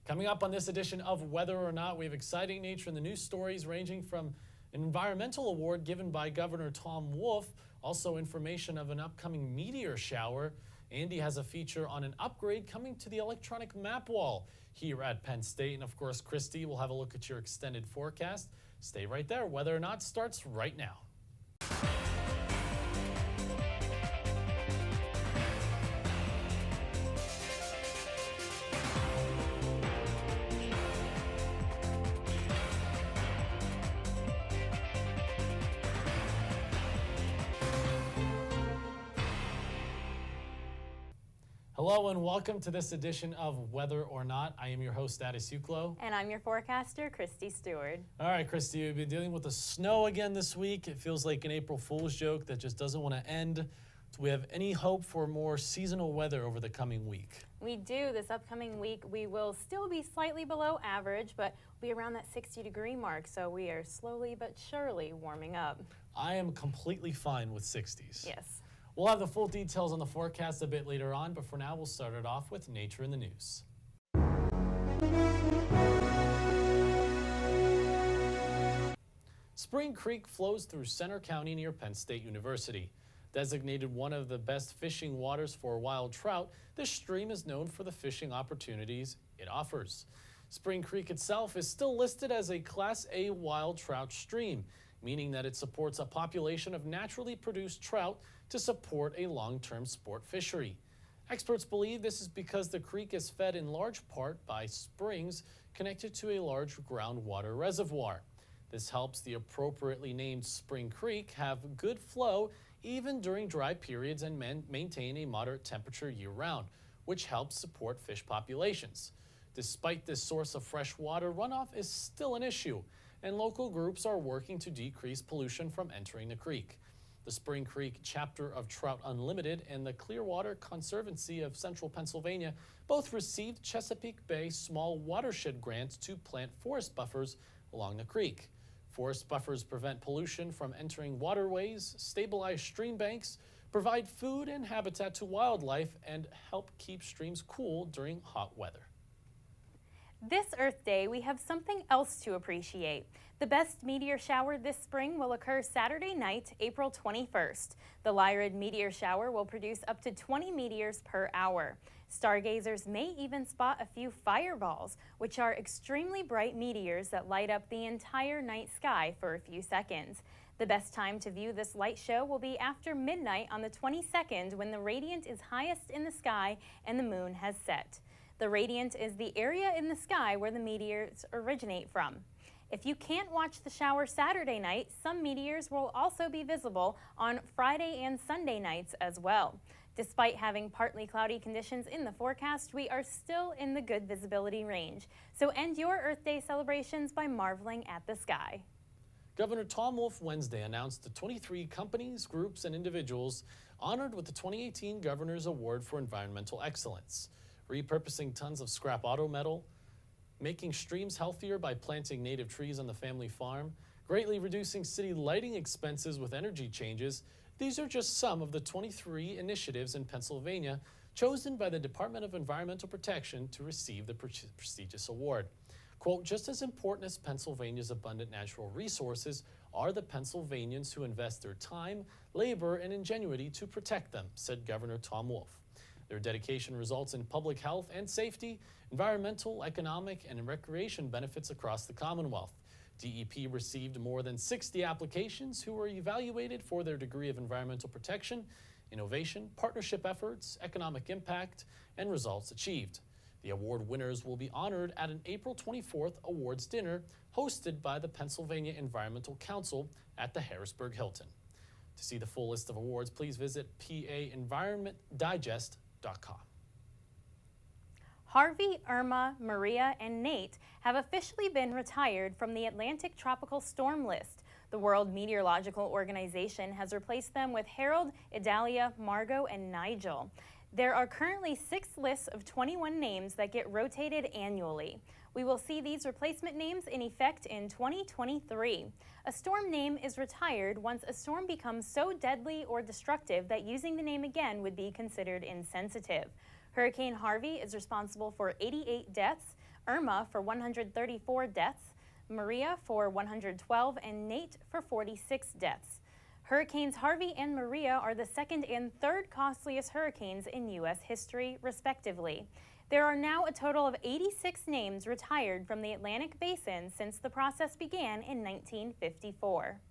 Coming up on this edition of Whether or Not, we have exciting nature in the news stories ranging from an environmental award given by Governor Tom Wolf, also information of an upcoming meteor shower. Andy has a feature on an upgrade coming to the electronic map wall here at Penn State. And of course, Kristy will have a look at your extended forecast. Stay right there. Whether or Not starts right now. Hello and welcome to this edition of Whether or Not. I am your host, Juklo. And I'm your forecaster, Kristy Steward. All right, Kristy, we've been dealing with the snow again this week. It feels like an April Fool's joke that just doesn't want to end. Do we have any hope for more seasonal weather over the coming week? We do. This upcoming week, we will still be slightly below average, but we'll be around that 60-degree mark, so we are slowly but surely warming up. I am completely fine with 60s. Yes. We'll have the full details on the forecast a bit later on, but for now we'll start it off with nature in the news. Spring Creek flows through Center County near Penn State University. Designated one of the best fishing waters for wild trout, this stream is known for the fishing opportunities it offers. Spring Creek itself is still listed as a Class A wild trout stream, meaning that it supports a population of naturally produced trout to support a long-term sport fishery. Experts believe this is because the creek is fed in large part by springs connected to a large groundwater reservoir. This helps the appropriately named Spring Creek have good flow even during dry periods and maintain a moderate temperature year-round, which helps support fish populations. Despite this source of fresh water, runoff is still an issue, and local groups are working to decrease pollution from entering the creek. The Spring Creek chapter of Trout Unlimited and the Clearwater Conservancy of Central Pennsylvania both received Chesapeake Bay small watershed grants to plant forest buffers along the creek. Forest buffers prevent pollution from entering waterways, stabilize stream banks, provide food and habitat to wildlife, and help keep streams cool during hot weather. This Earth Day, we have something else to appreciate. The best meteor shower this spring will occur Saturday night, April 21st. The Lyrid meteor shower will produce up to 20 meteors per hour. Stargazers may even spot a few fireballs, which are extremely bright meteors that light up the entire night sky for a few seconds. The best time to view this light show will be after midnight on the 22nd, when the radiant is highest in the sky and the moon has set. The radiant is the area in the sky where the meteors originate from. If you can't watch the shower Saturday night, some meteors will also be visible on Friday and Sunday nights as well. Despite having partly cloudy conditions in the forecast, we are still in the good visibility range. So end your Earth Day celebrations by marveling at the sky. Governor Tom Wolf Wednesday announced the 23 companies, groups, and individuals honored with the 2018 Governor's Award for Environmental Excellence. Repurposing tons of scrap auto metal, making streams healthier by planting native trees on the family farm, greatly reducing city lighting expenses with energy changes. These are just some of the 23 initiatives in Pennsylvania chosen by the Department of Environmental Protection to receive the prestigious award. Quote, just as important as Pennsylvania's abundant natural resources are the Pennsylvanians who invest their time, labor, and ingenuity to protect them, said Governor Tom Wolf. Their dedication results in public health and safety, environmental, economic, and recreation benefits across the Commonwealth. DEP received more than 60 applications who were evaluated for their degree of environmental protection, innovation, partnership efforts, economic impact, and results achieved. The award winners will be honored at an April 24th awards dinner hosted by the Pennsylvania Environmental Council at the Harrisburg Hilton. To see the full list of awards, please visit paenvironmentdigest.com. Harvey, Irma, Maria, and Nate have officially been retired from the Atlantic Tropical Storm List. The World Meteorological Organization has replaced them with Harold, Idalia, Margot, and Nigel. There are currently 6 lists of 21 names that get rotated annually. We will see these replacement names in effect in 2023. A storm name is retired once a storm becomes so deadly or destructive that using the name again would be considered insensitive. Hurricane Harvey is responsible for 88 deaths. Irma for 134 deaths, Maria for 112, and Nate for 46 deaths. Hurricanes Harvey and Maria are the second and third costliest hurricanes in U.S. history, respectively. There are now a total of 86 names retired from the Atlantic Basin since the process began in 1954.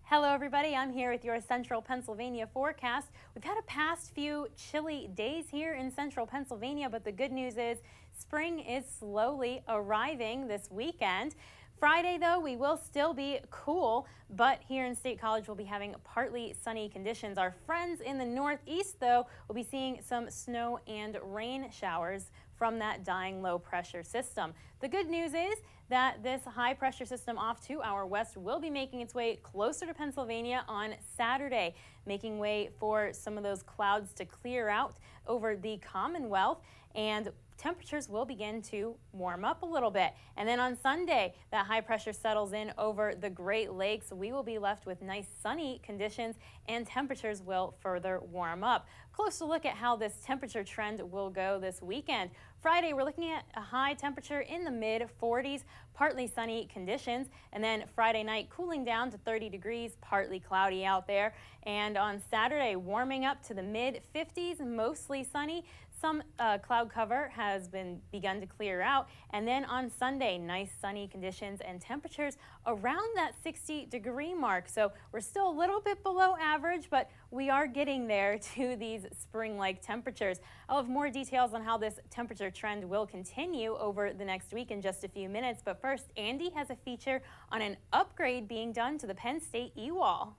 Hello everybody, I'm here with your Central Pennsylvania forecast. We've had a past few chilly days here in Central Pennsylvania, but the good news is spring is slowly arriving this weekend. Friday though, we will still be cool, but here in State College we'll be having partly sunny conditions. Our friends in the northeast though will be seeing some snow and rain showers from that dying low pressure system. The good news is that this high pressure system off to our west will be making its way closer to Pennsylvania on Saturday, making way for some of those clouds to clear out over the Commonwealth, and temperatures will begin to warm up a little bit. And then on Sunday, that high pressure settles in over the Great Lakes. We will be left with nice sunny conditions and temperatures will further warm up. Closer look at how this temperature trend will go this weekend. Friday, we're looking at a high temperature in the mid 40s, partly sunny conditions, and then Friday night cooling down to 30 degrees, partly cloudy out there. And on Saturday, warming up to the mid 50s, mostly sunny. Some cloud cover has begun to clear out, and then on Sunday, nice sunny conditions and temperatures around that 60-degree mark. So we're still a little bit below average, but we are getting there to these spring-like temperatures. I'll have more details on how this temperature trend will continue over the next week in just a few minutes. But first, Andy has a feature on an upgrade being done to the Penn State E-Wall.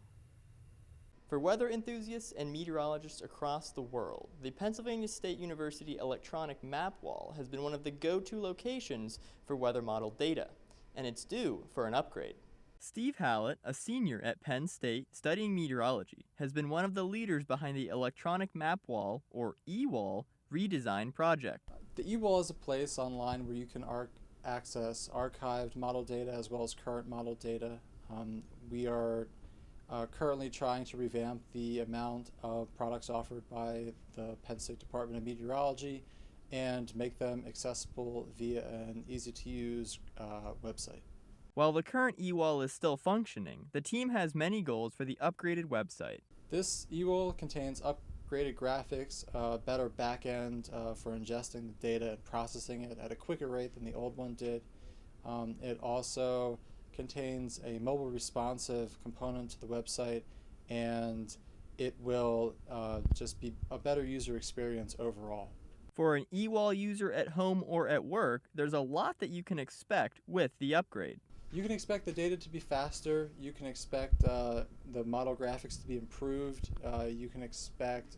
For weather enthusiasts and meteorologists across the world, the Pennsylvania State University electronic map wall has been one of the go-to locations for weather model data, and it's due for an upgrade. Steve Hallett, a senior at Penn State studying meteorology, has been one of the leaders behind the electronic map wall, or E-Wall, redesign project. The E-Wall is a place online where you can access archived model data as well as current model data. We are currently trying to revamp the amount of products offered by the Penn State Department of Meteorology and make them accessible via an easy-to-use website. While the current E-Wall is still functioning, the team has many goals for the upgraded website. This E-Wall contains upgraded graphics, better back-end for ingesting the data and processing it at a quicker rate than the old one did. It also contains a mobile responsive component to the website, and it will just be a better user experience overall. For an E-Wall user at home or at work, there's a lot that you can expect with the upgrade. You can expect the data to be faster, you can expect the model graphics to be improved, you can expect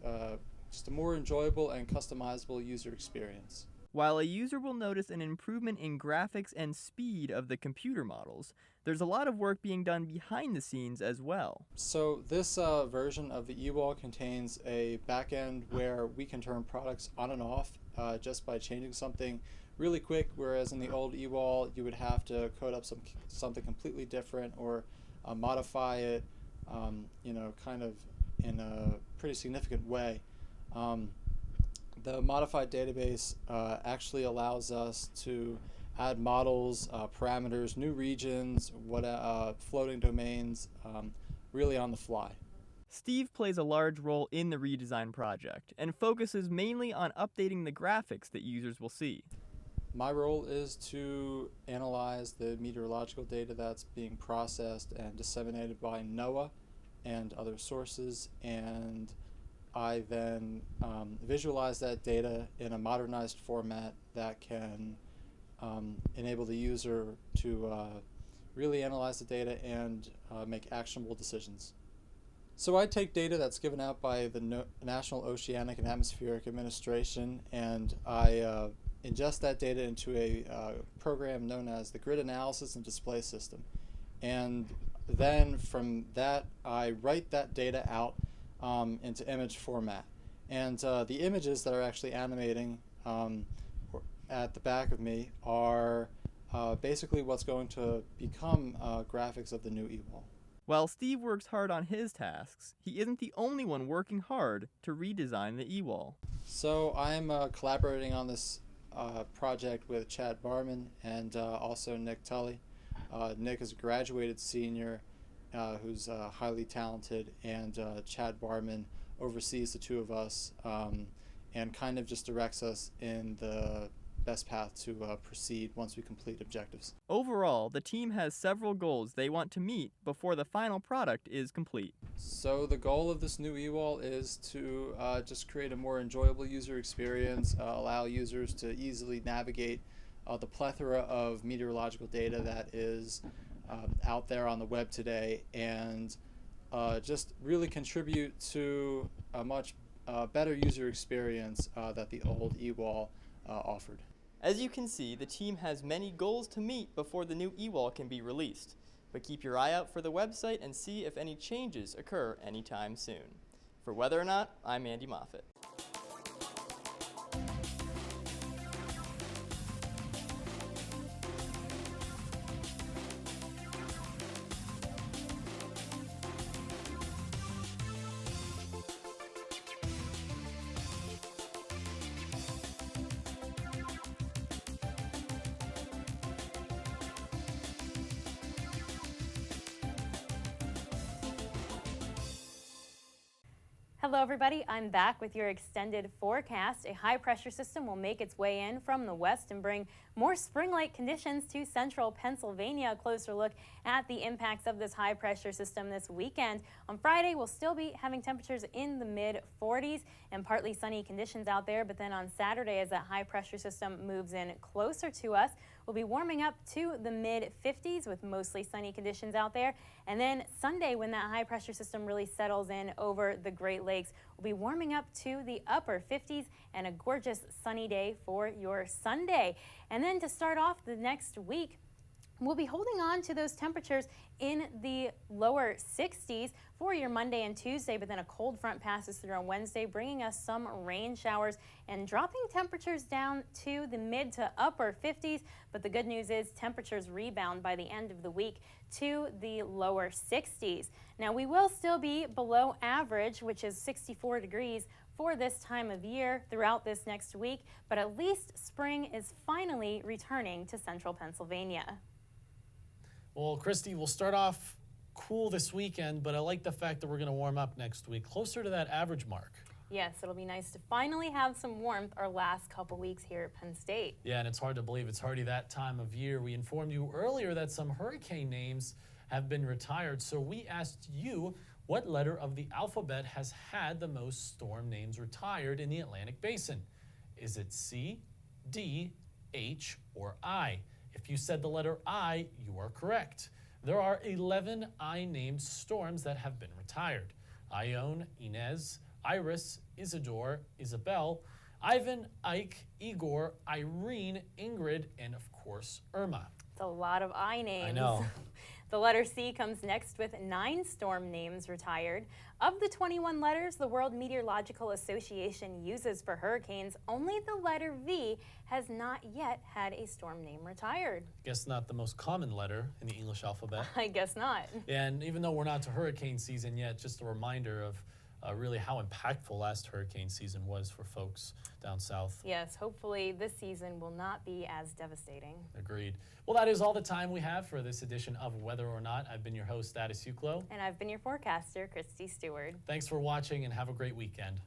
just a more enjoyable and customizable user experience. While a user will notice an improvement in graphics and speed of the computer models, there's a lot of work being done behind the scenes as well. So this version of the E-Wall contains a backend where we can turn products on and off just by changing something really quick, whereas in the old E-Wall you would have to code up something completely different or modify it kind of in a pretty significant way. The modified database actually allows us to add models, parameters, new regions, floating domains, really on the fly. Steve plays a large role in the redesign project and focuses mainly on updating the graphics that users will see. My role is to analyze the meteorological data that's being processed and disseminated by NOAA and other sources, and I then visualize that data in a modernized format that can enable the user to really analyze the data and make actionable decisions. So I take data that's given out by the National Oceanic and Atmospheric Administration, and I ingest that data into a program known as the Grid Analysis and Display System. And then from that, I write that data out into image format. And the images that are actually animating at the back of me are basically what's going to become graphics of the new eWall. While Steve works hard on his tasks, he isn't the only one working hard to redesign the eWall. So I'm collaborating on this project with Chad Barman and also Nick Tully. Nick is a graduated senior who's highly talented, and Chad Barman oversees the two of us and kind of just directs us in the best path to proceed once we complete objectives. Overall, the team has several goals they want to meet before the final product is complete. So the goal of this new eWall is to just create a more enjoyable user experience, allow users to easily navigate the plethora of meteorological data that is out there on the web today, and just really contribute to a much better user experience that the old eWall offered. As you can see, the team has many goals to meet before the new eWall can be released, but keep your eye out for the website and see if any changes occur anytime soon. For Whether or Not, I'm Andy Moffitt. Hello everybody, I'm back with your extended forecast. A high pressure system will make its way in from the west and bring more spring-like conditions to central Pennsylvania. A closer look at the impacts of this high pressure system this weekend. On Friday, we'll still be having temperatures in the mid-40s and partly sunny conditions out there, but then on Saturday, as that high pressure system moves in closer to us, we'll be warming up to the mid-50s with mostly sunny conditions out there. And then Sunday, when that high pressure system really settles in over the Great Lakes, we'll be warming up to the upper 50s and a gorgeous sunny day for your Sunday. And then to start off the next week, we'll be holding on to those temperatures in the lower 60s for your Monday and Tuesday, but then a cold front passes through on Wednesday, bringing us some rain showers and dropping temperatures down to the mid to upper 50s. But the good news is temperatures rebound by the end of the week to the lower 60s. Now, we will still be below average, which is 64 degrees for this time of year throughout this next week, but at least spring is finally returning to central Pennsylvania. Well, Kristy, we'll start off cool this weekend, but I like the fact that we're going to warm up next week, closer to that average mark. Yes, it'll be nice to finally have some warmth our last couple weeks here at Penn State. Yeah, and it's hard to believe it's already that time of year. We informed you earlier that some hurricane names have been retired, so we asked you what letter of the alphabet has had the most storm names retired in the Atlantic Basin. Is it C, D, H, or I? If you said the letter I, you are correct. There are 11 I-named storms that have been retired. Ione, Inez, Iris, Isidore, Isabel, Ivan, Ike, Igor, Irene, Ingrid, and of course, Irma. It's a lot of I names. I know. The letter C comes next with 9 storm names retired. Of the 21 letters the World Meteorological Association uses for hurricanes, only the letter V has not yet had a storm name retired. Guess not the most common letter in the English alphabet. I guess not. And even though we're not to hurricane season yet, just a reminder of really how impactful last hurricane season was for folks down south. Yes, hopefully this season will not be as devastating. Agreed. Well, that is all the time we have for this edition of Whether or Not. I've been your host, Juklo. And I've been your forecaster, Kristy Steward. Thanks for watching and have a great weekend.